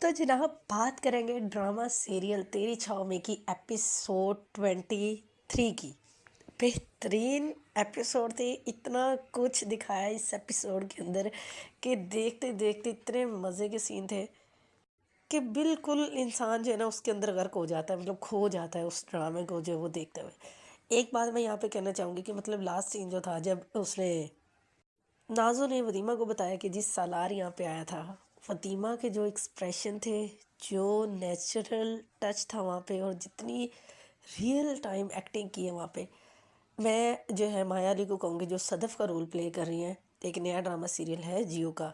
तो जनाब बात करेंगे ड्रामा सीरियल तेरी छाव में की एपिसोड 23 की। बेहतरीन एपिसोड थे, इतना कुछ दिखाया इस एपिसोड के अंदर कि देखते देखते इतने मज़े के सीन थे कि बिल्कुल इंसान जो है ना उसके अंदर गर्क हो जाता है, मतलब खो जाता है उस ड्रामे को जो है वो देखते हुए। एक बात मैं यहाँ पे कहना चाहूँगी कि मतलब लास्ट सीन जो था, जब उसने नाज़ो ने वदीमा को बताया कि जिस सालार यहाँ पे आया था, फतीमा के जो एक्सप्रेशन थे, जो नेचुरल टच था वहाँ पे, और जितनी रियल टाइम एक्टिंग की है वहाँ पे, मैं जो है माया अली को कहूँगी जो सदफ़ का रोल प्ले कर रही हैं। एक नया ड्रामा सीरियल है जियो का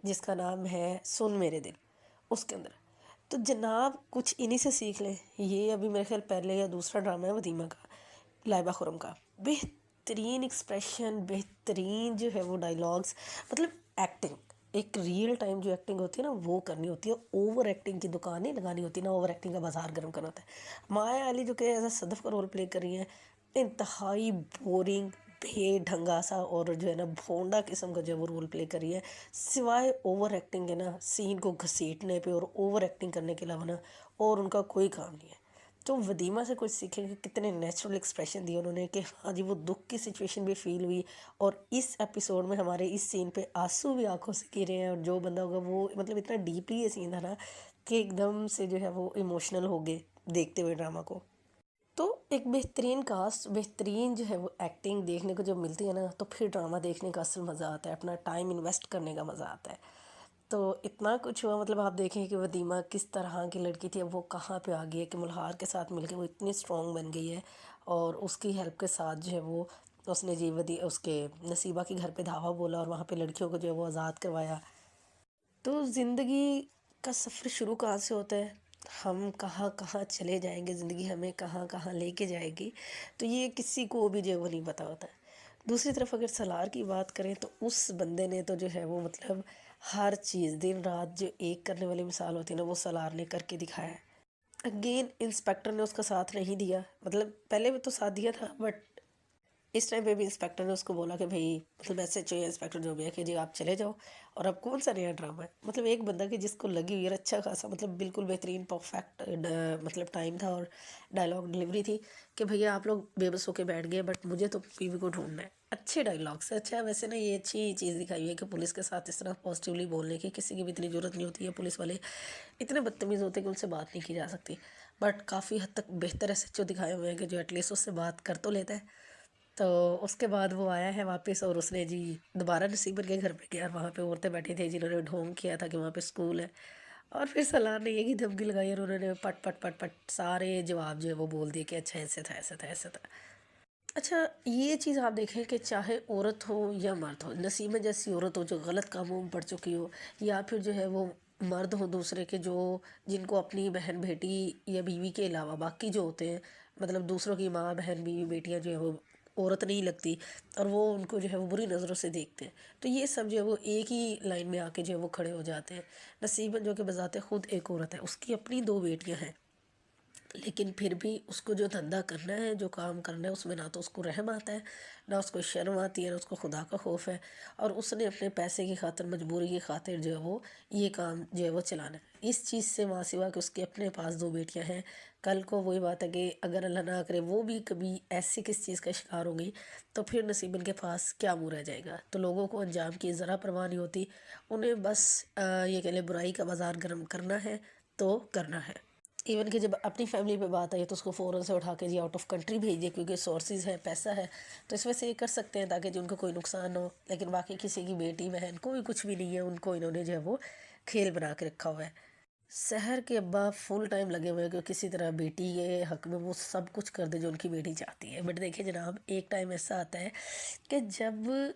जिसका नाम है सुन मेरे दिल, उसके अंदर तो जनाब कुछ इन्हीं से सीख लें। ये अभी मेरे ख्याल पहले या दूसरा ड्रामा है वदीमा का, लाइबा खुरम का। बेहतरीन एक्सप्रेशन, बेहतरीन जो है वो डायलॉग्स, मतलब एक्टिंग एक रियल टाइम जो एक्टिंग होती है ना वो करनी होती है। ओवर एक्टिंग की दुकान नहीं लगानी होती ना, ओवर एक्टिंग का बाजार गर्म करना होता है। माया अली जो कि एज सदफ का रोल प्ले कर रही हैं, इंतहाई बोरिंग बेढंगा सा और जो है ना भोंडा किस्म का जो है वो रोल प्ले कर रही है। सिवाय ओवर एक्टिंग है ना, सीन को घसीटने पे और ओवर एक्टिंग करने के अलावा ना और उनका कोई काम नहीं है। तो वदीमा से कुछ सीखें कि कितने नेचुरल एक्सप्रेशन दिए उन्होंने कि हाँ जी वो दुख की सिचुएशन भी फील हुई। और इस एपिसोड में हमारे इस सीन पे आंसू भी आंखों से गिरे हैं, और जो बंदा होगा वो मतलब इतना डीपली ये सीन था ना कि एकदम से जो है वो इमोशनल हो गए देखते हुए ड्रामा को। तो एक बेहतरीन कास्ट, बेहतरीन जो है वो एक्टिंग देखने को जब मिलती है ना, तो फिर ड्रामा देखने का असल मज़ा आता है, अपना टाइम इन्वेस्ट करने का मज़ा आता है। तो इतना कुछ हुआ, मतलब आप देखें कि वदीमा किस तरह की लड़की थी, अब वो कहाँ पे आ गई है कि मुल्हार के साथ मिलके वो इतनी स्ट्रॉन्ग बन गई है। और उसकी हेल्प के साथ जो है वो उसने जी वदी उसके नसीबा के घर पे धावा बोला और वहाँ पे लड़कियों को जो है वो आज़ाद करवाया। तो ज़िंदगी का सफ़र शुरू कहाँ से होता है, हम कहाँ कहाँ चले जाएंगे, ज़िंदगी हमें कहाँ कहाँ लेके जाएगी, तो ये किसी को भी जो है वो नहीं पता होता है। दूसरी तरफ अगर सलार की बात करें तो उस बंदे ने तो जो है वो मतलब हर चीज़ दिन रात जो एक करने वाली मिसाल होती है ना, वो सलार ने करके दिखाया है। अगेन इंस्पेक्टर ने उसका साथ नहीं दिया, मतलब पहले भी तो साथ दिया था, बट इस टाइम पे भी इंस्पेक्टर ने उसको बोला कि भाई मतलब एसएचओ या इंस्पेक्टर जो भी है कि जी आप चले जाओ। और अब कौन सा नया ड्रामा है, मतलब एक बंदा कि जिसको लगी हुई है अच्छा खासा, मतलब बिल्कुल बेहतरीन परफेक्ट मतलब टाइम था और डायलॉग डिलीवरी थी कि भैया आप लोग बेबस होके बैठ गए बट मुझे तो बीवी को ढूंढना है। अच्छे डायलॉग से अच्छा है वैसे ना, ये अच्छी चीज़ दिखाई हुई है कि पुलिस के साथ इस तरह पॉजिटिवली बोलने की किसी की भी इतनी ज़रूरत नहीं होती है। पुलिस वाले इतने बदतमीज़ होते हैं कि उनसे बात नहीं की जा सकती, बट काफ़ी हद तक बेहतर एसएचओ दिखाए हुए हैं कि जो एटलीस्ट उससे बात कर तो लेता है। तो उसके बाद वो आया है वापस और उसने जी दोबारा नसीबन के घर पे गया, वहाँ पे औरतें बैठी थी जिन्होंने ढोंग किया था कि वहाँ पे स्कूल है। और फिर सलार ने यही धमकी लगाई और उन्होंने पट पट पट पट सारे जवाब जो है वो बोल दिए कि अच्छा ऐसे था ऐसे था ऐसे था। अच्छा ये चीज़ आप देखें कि चाहे औरत हो या मर्द हो, नसीमा जैसी औरत हो जो गलत कामों में पड़ चुकी हो, या फिर जो है वो मर्द हो दूसरे के जो जिनको अपनी बहन बेटी या बीवी के अलावा बाकी जो होते हैं, मतलब दूसरों की माँ बहन बीवी बेटियां जो है वो औरत नहीं लगती, और वो उनको जो है वो बुरी नज़रों से देखते हैं, तो ये सब जो है वो एक ही लाइन में आके जो है वो खड़े हो जाते हैं। नसीबन जो कि बजाते खुद एक औरत है, उसकी अपनी दो बेटियां हैं, लेकिन फिर भी उसको जो धंधा करना है जो काम करना है उसमें ना तो उसको रहम आता है, ना उसको शर्म आती है, ना उसको खुदा का खौफ है। और उसने अपने पैसे की खातिर मजबूरी की खातिर जो है वो ये काम जो है वो चलाना है। इस चीज़ से वहाँ सिवा कि उसके अपने पास दो बेटियां हैं, कल को वही बात है कि अगर अल्लाह ना करे वो भी कभी ऐसी किस चीज़ का शिकार होंगी, तो फिर नसीबन के पास क्या मुँह रह जाएगा। तो लोगों को अंजाम की ज़रा परवाह नहीं होती, उन्हें बस ये कह लें बुराई का बाजार गर्म करना है तो करना है। इवन कि जब अपनी फैमिली पे बात आई तो उसको फ़ौरन से उठा के जी आउट ऑफ कंट्री भेज दिया, क्योंकि सोर्सेज है पैसा है, तो इस वजह से ये कर सकते हैं ताकि जो उनको कोई नुकसान हो। लेकिन बाकी किसी की बेटी बहन कोई कुछ भी नहीं है, उनको इन्होंने जो है वो खेल बना के रखा हुआ है। शहर के अब्बा फुल टाइम लगे हुए हैं कि किसी तरह बेटी के हक में वो सब कुछ कर दे जो उनकी बेटी चाहती है। बट देखिए जनाब एक टाइम ऐसा आता है कि जब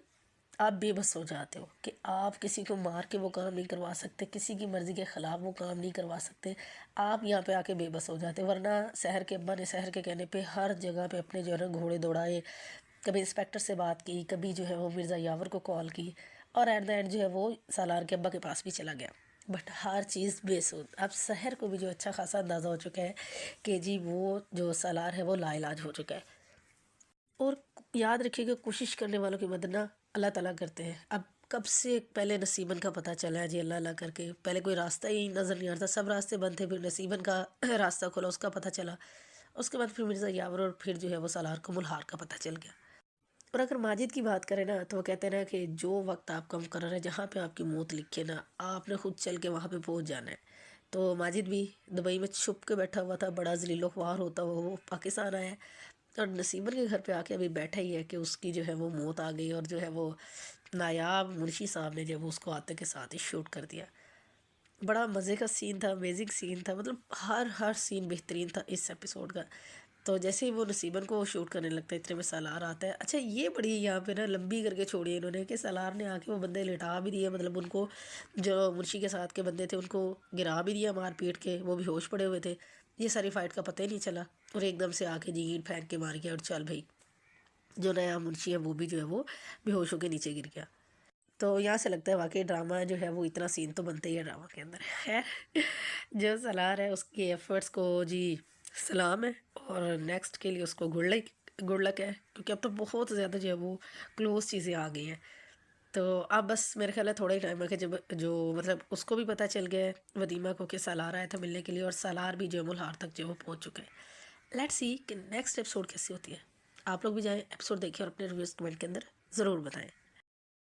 आप बेबस हो जाते हो कि आप किसी को मार के वो काम नहीं करवा सकते, किसी की मर्ज़ी के ख़िलाफ़ वो काम नहीं करवा सकते, आप यहाँ पे आके बेबस हो जाते। वरना शहर के अब्बा ने शहर के कहने पे हर जगह पे अपने जो है ना घोड़े दौड़ाए, कभी इंस्पेक्टर से बात की, कभी जो है वो मिर्ज़ा यावर को कॉल की, और एट द एंड जो है वो सालार के अब्बा के पास भी चला गया। बट हर चीज़ बेसुध। अब शहर को भी जो अच्छा खासा अंदाज़ा हो चुका है कि जी वो जो सालार है वो लाइलाज हो चुका है। और याद रखिएगा कोशिश करने वालों की मदद ना अल्लाह ताला करते हैं। अब کب سے پہلے نصیبن کا پتہ چلا ہے جی اللہ اللہ کر کے، پہلے کوئی راستہ ہی نظر نہیں آ رہا تھا، سب راستے بند تھے، پھر نصیبن کا راستہ کھولا، اس کا پتہ چلا، اس کے بعد پھر مرزا یاور اور پھر جو ہے وہ سالار کو ملہار کا پتہ چل گیا۔ اور اگر ماجد کی بات کریں نا تو وہ کہتے ہیں نا کہ جو وقت آپ کا مقرر ہے، جہاں پہ آپ کی موت لکھی ہے نا، آپ نے خود چل کے وہاں پہ پہنچ جانا ہے۔ تو ماجد بھی دبئی میں چھپ کے بیٹھا ہوا تھا، بڑا ذلیل و خوار ہوتا ہوا وہ پاکستان آیا ہے، اور نصیبن کے گھر پہ آ کے ابھی بیٹھا ہی ہے کہ اس کی جو ہے وہ موت آ گئی، اور جو ہے وہ نایاب منشی صاحب نے جو ہے وہ اس کو آتے کے ساتھ ہی شوٹ کر دیا۔ بڑا مزے کا سین تھا، امیزنگ سین تھا، مطلب ہر سین بہترین تھا اس ایپیسوڈ کا۔ تو جیسے ہی وہ نصیبن کو شوٹ کرنے لگتا ہے، اتنے میں سالار آتا ہے۔ اچھا یہ بڑی یہاں پہ نا لمبی کر کے چھوڑی ہے انہوں نے کہ سالار نے آ کے وہ بندے لٹا بھی دیے، مطلب ان کو جو منشی کے ساتھ کے بندے تھے ان کو گرا بھی دیا مار پیٹ کے، وہ بھی ہوش پڑے ہوئے تھے، یہ ساری فائٹ کا پتہ ہی نہیں چلا، اور ایک دم سے آ کے جی اینٹ پھینک کے مار گیا، اور چل بھائی جو نیا منشی ہے وہ بھی جو ہے وہ بے ہوش ہو کے نیچے گر گیا۔ تو یہاں سے لگتا ہے واقعی ڈرامہ جو ہے وہ اتنا سین تو بنتے ہی ہے ڈرامہ کے اندر۔ خیر جو سالار ہے اس کی ایفرٹس کو جی سلام ہے، اور نیکسٹ کے لیے اس کو گڈ لک ہے، کیونکہ اب تو بہت زیادہ جو ہے وہ کلوز چیزیں آ گئی ہیں۔ تو اب بس میرے خیال ہے تھوڑا ہی ٹائم ہے کہ جب جو مطلب اس کو بھی پتہ چل گیا ہے ودیمہ کو کہ سالار آیا تھا ملنے کے لیے، اور سالار بھی جو ہے ملہار تک جو ہے وہ پہنچ چکا ہے۔ لیٹس سی کہ نیکسٹ ایپیسوڈ کیسی ہوتی ہے۔ آپ لوگ بھی جائیں ایپیسوڈ دیکھیں اور اپنے ریویوز کمنٹ کے اندر ضرور بتائیں۔